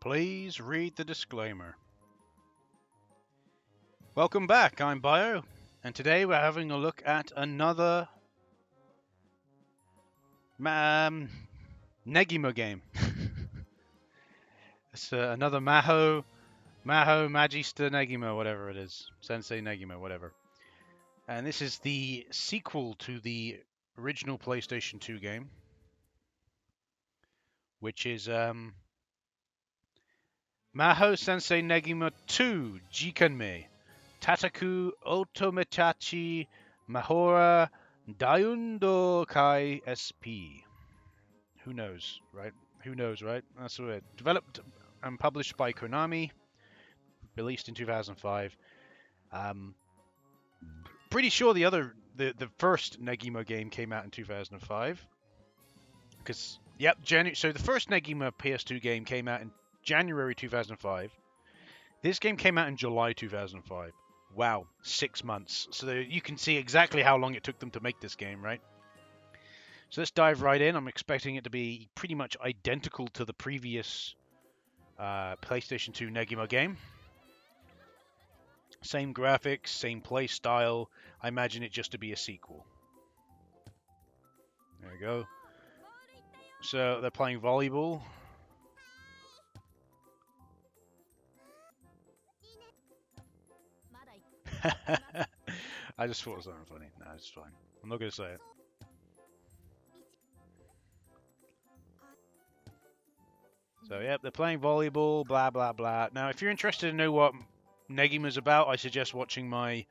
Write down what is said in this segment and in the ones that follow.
Please read the disclaimer. Welcome back, I'm Bio, and today we're having a look at another Negima game. It's another Mahou Magister Negima, whatever it is. Sensei Negima, whatever. And this is the sequel to the original PlayStation 2 game, which is Mahou Sensei Negima 2-Jikanme Tatakau Otometachi Mahora Daiundokai SP. Who knows, right? Who knows, right? That's what it. Developed and published by Konami, released in 2005. Pretty sure the first Negima game came out in 2005. Because so the first Negima PS2 game came out in January 2005. This game came out in July 2005. Wow, 6 months. So you can see exactly how long it took them to make this game, right? So let's dive right in. I'm expecting it to be pretty much identical to the previous PlayStation 2 Negima game. Same graphics, same play style. I imagine it just to be a sequel. There we go. So they're playing volleyball. I just thought it was something funny. No, it's fine. I'm not going to say it. So, yep, they're playing volleyball, blah, blah, blah. Now, if you're interested to know what Negima's about, I suggest watching my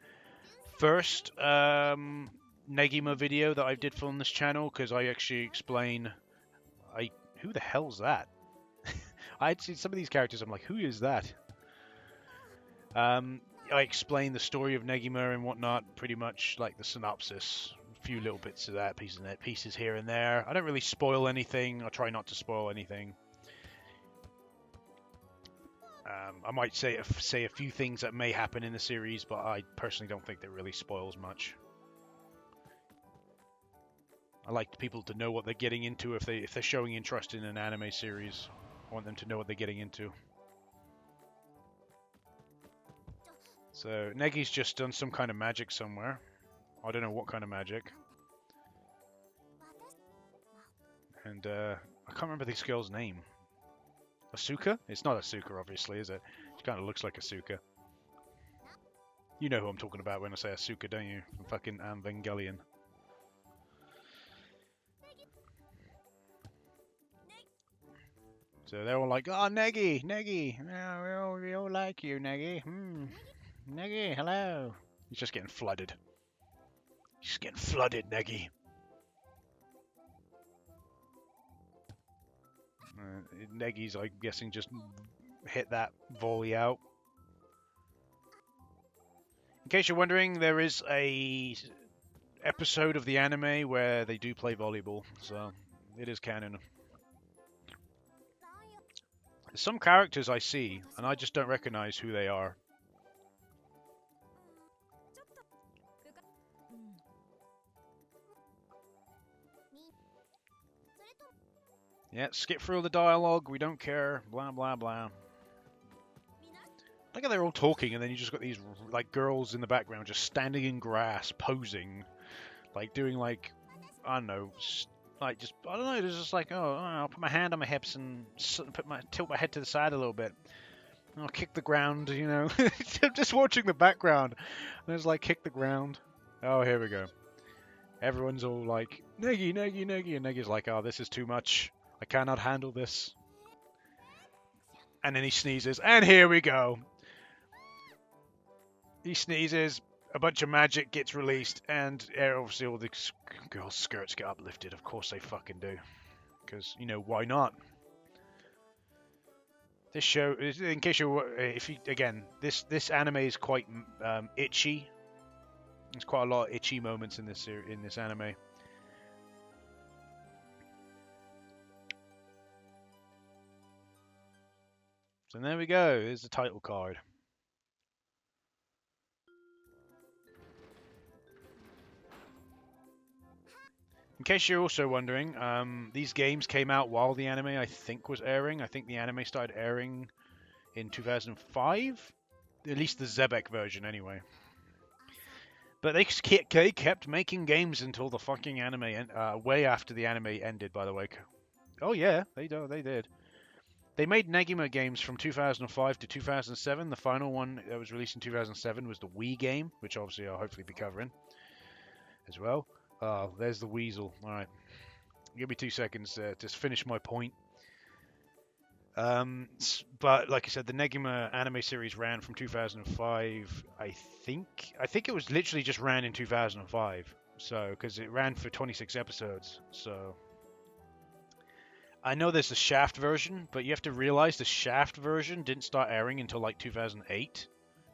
first Negima video that I did on this channel, because I actually explain... Who the hell's that? I'd seen some of these characters, I'm like, who is that? I explain the story of Negima and whatnot, pretty much like the synopsis. A few little bits of that, pieces here and there. I don't really spoil anything. I try not to spoil anything. I might say a few things that may happen in the series, but I personally don't think that really spoils much. I like people to know what they're getting into if they're showing interest in an anime series. I want them to know what they're getting into. So Negi's just done some kind of magic somewhere. I don't know what kind of magic. And I can't remember this girl's name. Asuka? It's not Asuka, obviously, is it? She kind of looks like Asuka. You know who I'm talking about when I say Asuka, don't you? From fucking Evangelion. So they're all like, "Oh, Negi, Negi, oh, we all like you, Negi. Negi, hello." He's just getting flooded. He's getting flooded, Negi. Negi's, I'm guessing, just hit that volley out. In case you're wondering, there is a episode of the anime where they do play volleyball, so it is canon. There's some characters I see, and I just don't recognize who they are. Yeah, skip through all the dialogue, we don't care, blah, blah, blah. Look how they're all talking, and then you just got these, like, girls in the background just standing in grass, posing. Like, doing, like, I don't know, like, just, I don't know, it's just like, oh, I'll put my hand on my hips and tilt my head to the side a little bit. And I'll kick the ground, you know. I'm just watching the background. And it's like, kick the ground. Oh, here we go. Everyone's all like, Negi, Negi, Negi. And Negi's like, oh, this is too much. I cannot handle this. And then he sneezes, and here we go. He sneezes, a bunch of magic gets released, and obviously all the girls' skirts get uplifted. Of course they fucking do. Because, you know, why not? This show, in case again, this anime is quite itchy. There's quite a lot of itchy moments in this anime. So there we go. Here's the title card. In case you're also wondering, these games came out while the anime, I think, was airing. I think the anime started airing in 2005, at least the Zebek version, anyway. But they kept making games until the fucking anime, way after the anime ended, by the way. Oh yeah, they did. They made Negima games from 2005 to 2007. The final one that was released in 2007 was the Wii game, which obviously I'll hopefully be covering as well. Oh, there's the weasel. All right, give me 2 seconds to finish my point. But like I said, the Negima anime series ran from 2005. I think it was literally just ran in 2005. So because it ran for 26 episodes. So I know there's the Shaft version, but you have to realize the Shaft version didn't start airing until like 2008,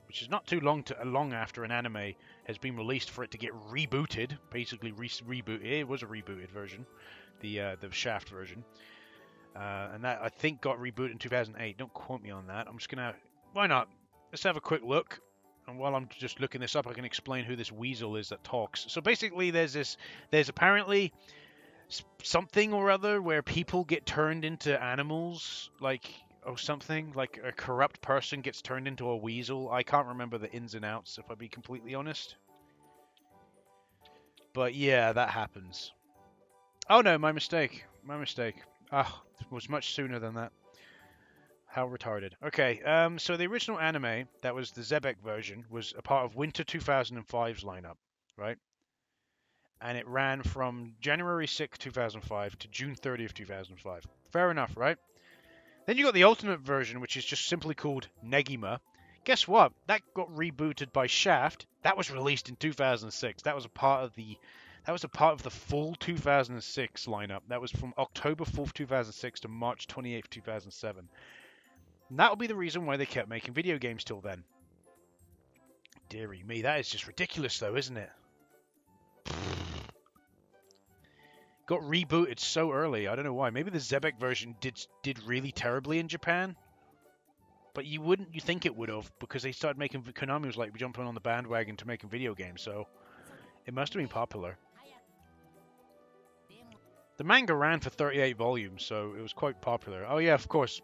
which is not too long after an anime has been released for it to get rebooted. Basically, rebooted. It was a rebooted version, the Shaft version. And that, I think, got rebooted in 2008. Don't quote me on that. I'm just going to... Why not? Let's have a quick look. And while I'm just looking this up, I can explain who this weasel is that talks. So basically, there's apparently something or other where people get turned into animals, or something. Like a corrupt person gets turned into a weasel. I can't remember the ins and outs, if I be completely honest. But yeah, that happens. Oh no, my mistake. My mistake. Ah, it was much sooner than that. How retarded. Okay, so the original anime, that was the Zebek version, was a part of Winter 2005's lineup, right? And it ran from January 6, 2005 to June 30th, 2005. Fair enough, right? Then you got the Ultimate version, which is just simply called Negima. Guess what? That got rebooted by Shaft. That was released in 2006. That was a part of the full 2006 lineup. That was from October 4th, 2006 to March 28th, 2007. And that'll be the reason why they kept making video games till then. Dearie me, that is just ridiculous though, isn't it? Got rebooted so early, I don't know why. Maybe the Zebek version did really terribly in Japan. But you think it would have, because they started making... Konami was like jumping on the bandwagon to making video games, so it must have been popular. The manga ran for 38 volumes, so it was quite popular. Oh yeah, of course.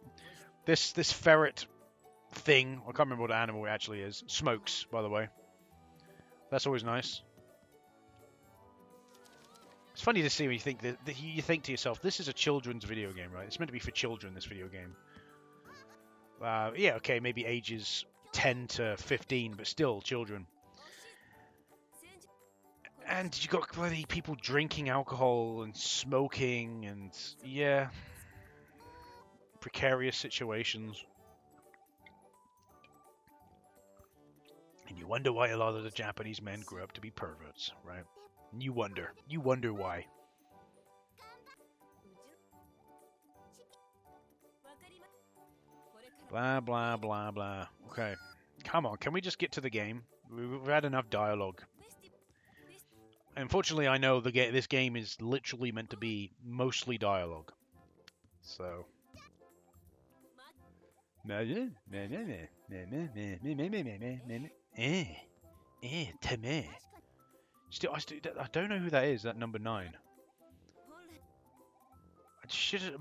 This ferret thing, I can't remember what animal it actually is, smokes, by the way. That's always nice. It's funny to see when you think that you think to yourself, this is a children's video game, right? It's meant to be for children, this video game. Yeah, okay, maybe ages 10 to 15, but still children. And you got bloody people drinking alcohol and smoking and, yeah, precarious situations. And you wonder why a lot of the Japanese men grew up to be perverts, right? And you wonder why. Blah, blah, blah, blah. Okay. Come on, can we just get to the game? We've had enough dialogue. Unfortunately, I know this game is literally meant to be mostly dialogue. So... I don't know who that is, that number 9.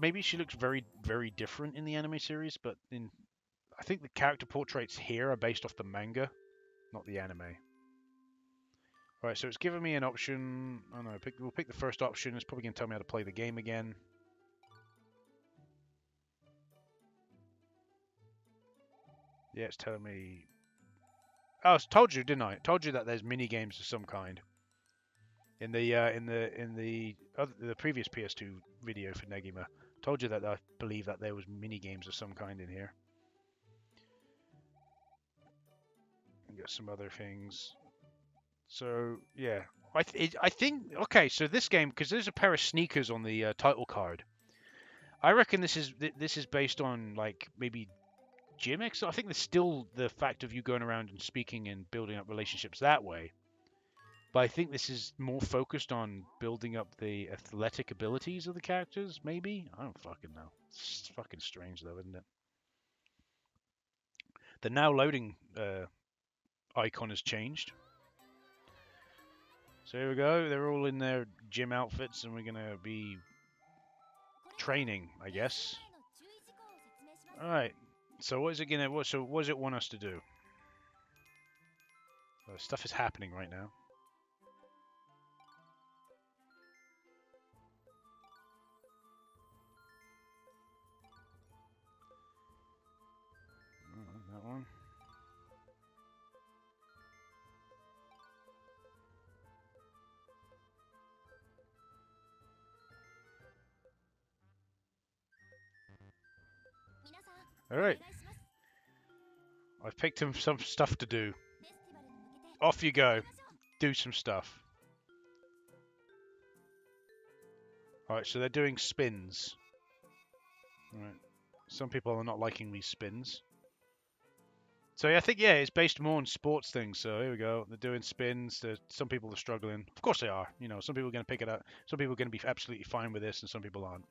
Maybe she looks very, very different in the anime series, but I think the character portraits here are based off the manga, not the anime. Right, so it's giving me an option. Oh no, we'll pick the first option. It's probably going to tell me how to play the game again. Yeah, it's telling me... Oh, I told you, didn't I? I told you that there's mini games of some kind. In the previous PS2 video for Negima, I told you that I believe that there was mini games of some kind in here. And got some other things. So yeah, I think okay. So this game, because there's a pair of sneakers on the title card, I reckon this is based on like maybe gimmicks. I think there's still the fact of you going around and speaking and building up relationships that way. But I think this is more focused on building up the athletic abilities of the characters, maybe? I don't fucking know. It's fucking strange, though, isn't it? The now loading icon has changed. So here we go. They're all in their gym outfits, and we're gonna be training, I guess. All right. So what is it gonna? What does it want us to do? Stuff is happening right now. That one. All right. I've picked him some stuff to do. Off you go. Do some stuff. Alright, so they're doing spins. Alright. Some people are not liking these spins. So yeah, I think, yeah, it's based more on sports things. So here we go. They're doing spins. Some people are struggling. Of course they are. You know, some people are going to pick it up. Some people are going to be absolutely fine with this, and some people aren't.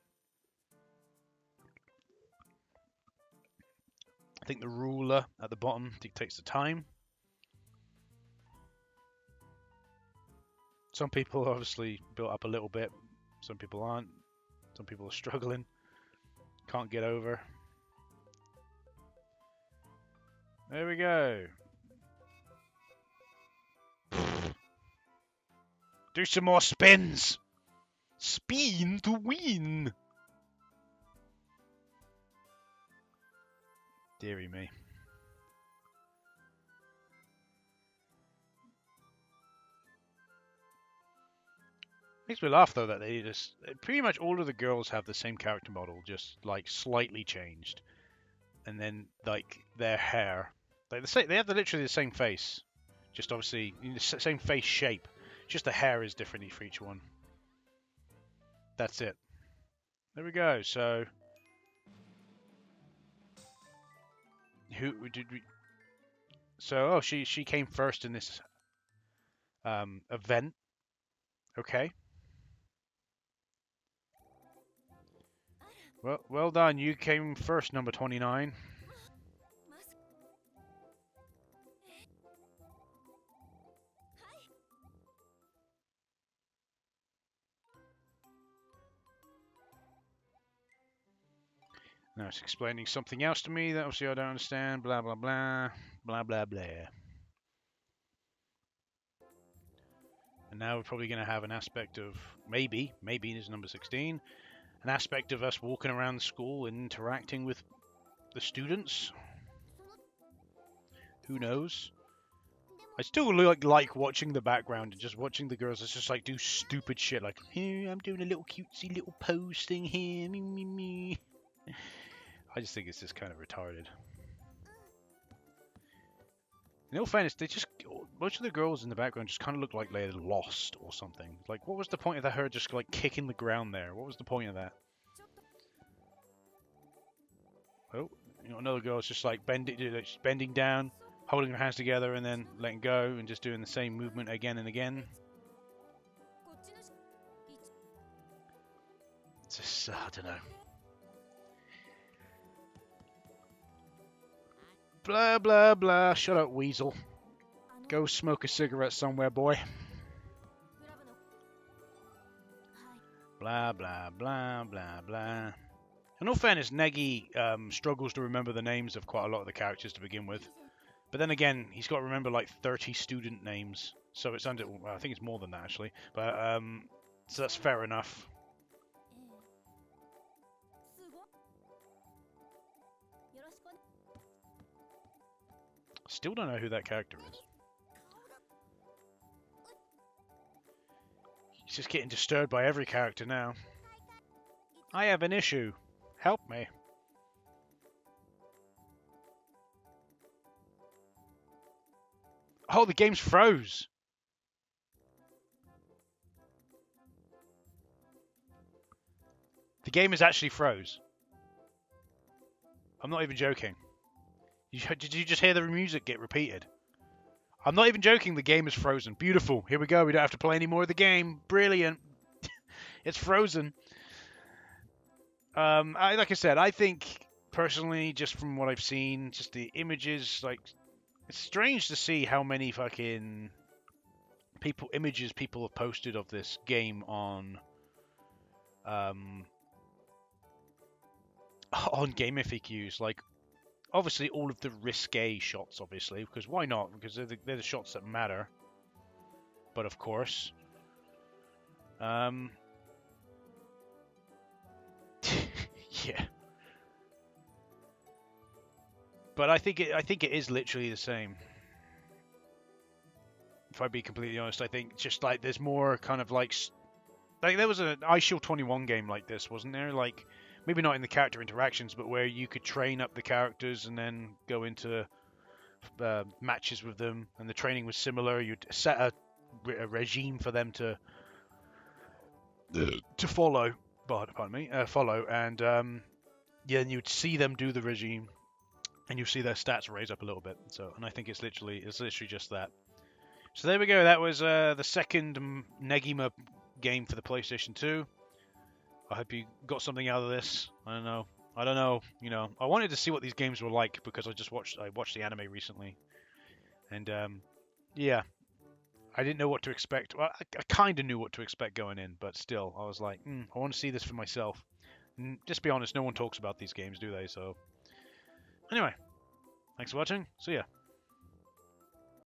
I think the ruler at the bottom dictates the time. Some people are obviously built up a little bit. Some people aren't. Some people are struggling. Can't get over. There we go. Do some more spins. Spin to win. Deary me. Makes me laugh though that they just pretty much all of the girls have the same character model, just like slightly changed, and then like their hair, like they have literally the same face, just obviously the same face shape, just the hair is different for each one. That's it. There we go. So who did we? So she came first in this event. Okay. Well done. You came first, number 29. Now it's explaining something else to me that obviously I don't understand. Blah, blah, blah. Blah, blah, blah. And now we're probably going to have an aspect of, maybe it is number 16, an aspect of us walking around the school and interacting with the students. Who knows? I still like watching the background and just watching the girls. It's just like do stupid shit like, here I'm doing a little cutesy little pose thing here. Me, me, me. I just think it's just kind of retarded. In all fairness, most of the girls in the background just kind of look like they're lost or something. Like, what was the point of her just like kicking the ground there? What was the point of that? Oh, another girl's just like bending down, holding her hands together, and then letting go, and just doing the same movement again and again. It's just, I don't know. Blah, blah, blah. Shut up, weasel. Go smoke a cigarette somewhere, boy. Blah, blah, blah, blah, blah. In all fairness, Negi struggles to remember the names of quite a lot of the characters to begin with. But then again, he's got to remember like 30 student names. So it's under... Well, I think it's more than that, actually. But, so that's fair enough. Still don't know who that character is. He's just getting disturbed by every character now. I have an issue. Help me. Oh, the game's froze. The game is actually froze. I'm not even joking. Did you just hear the music get repeated? I'm not even joking, the game is frozen. Beautiful. Here we go. We don't have to play any more of the game. Brilliant. It's frozen. Like I said, I think, personally, just from what I've seen, just the images, like, it's strange to see how many fucking images people have posted of this game on GameFAQs, like obviously all of the risque shots, obviously, because why not? Because they're the shots that matter. But of course, yeah. But I think it is literally the same. If I be completely honest, I think just like there's more kind of like there was an iShield 21 game like this, wasn't there? Like maybe not in the character interactions, but where you could train up the characters and then go into matches with them, and the training was similar. You'd set a regime for them to follow. Pardon me, follow, and yeah, and you'd see them do the regime, and you see their stats raise up a little bit. So, and I think it's literally just that. So there we go. That was the second Negima game for the PlayStation 2. I hope you got something out of this. I don't know. You know, I wanted to see what these games were like because I watched the anime recently, and yeah, I didn't know what to expect. Well, I kind of knew what to expect going in, but still, I was like, I want to see this for myself. And just be honest, no one talks about these games, do they? So, anyway, thanks for watching. See ya.